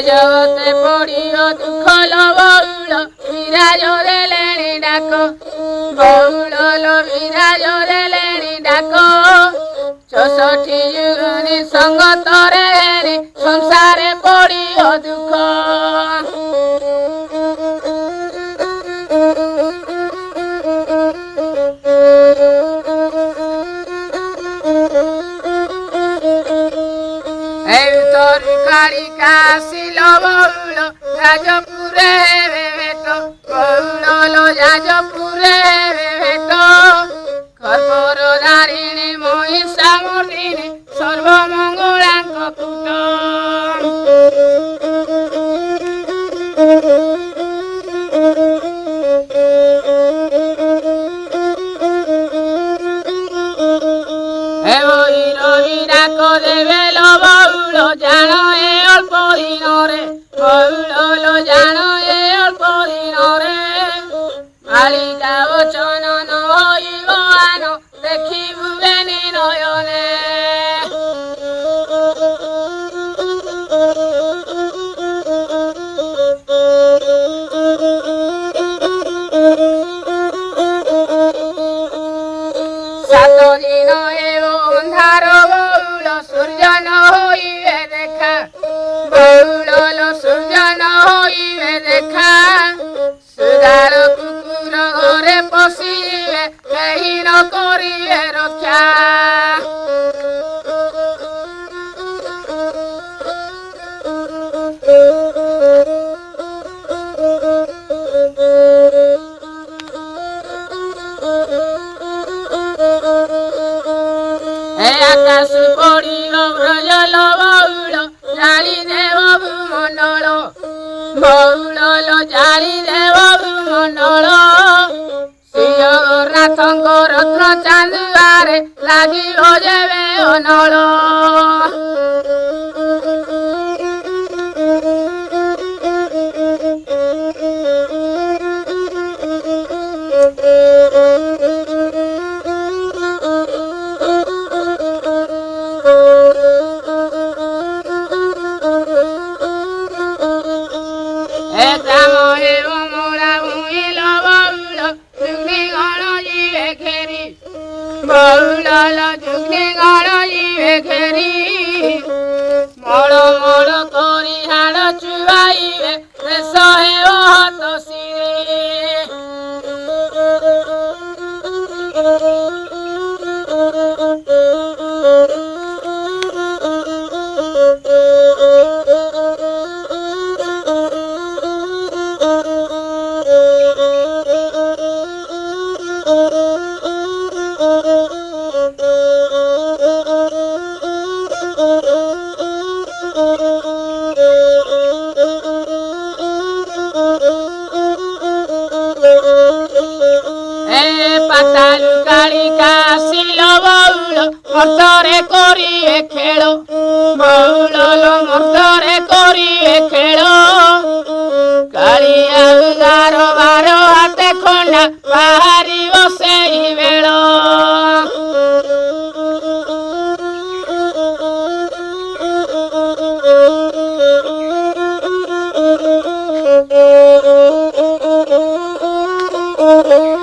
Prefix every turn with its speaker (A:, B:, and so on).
A: जगते पड़ियो दुख लो बउल विराज देलेणी डाक बउल लो विराज देलेणी डाक 64 जुगनी संगत रे संसारे पड़ियो दुख काशिल बउल राजपुरे भेट बउल राजपुरे भेट खबर धारिणी महिषा मर्दिनी सर्वमंगलांक कूट डाक देवे लो बउल जान ए अल्प दिन रे बउल लो जान ए अल्प दिन रे मालिका वचन न होइब आन देखिबु बेनी नयने सात दिन अंधार बउल सूर्य न होइबे देखा बउल लो सूर्य न होइबे देखा सुधार कुकुर घरे पशिबे केही न करिबे रक्षा आकाश पड़ियो ब्रजल बउल जाली देव भूमंडल बउल लो जाली देव भूमंडल श्रीजगन्नाथଙ୍କ रत्न चांदुआरे लागिब जेबे अनल बउल जुग्नि गण जीवे घेरी मल मल करी हाड़ चुआइबे देश हेब हत सिरे पातालु कालिका काशिल बउल मर्दरे करिए खेल बउल लो मर्दरे करिए खेल कालिया उदार बार हाते खंडा बाहारी बसेई बेल Oh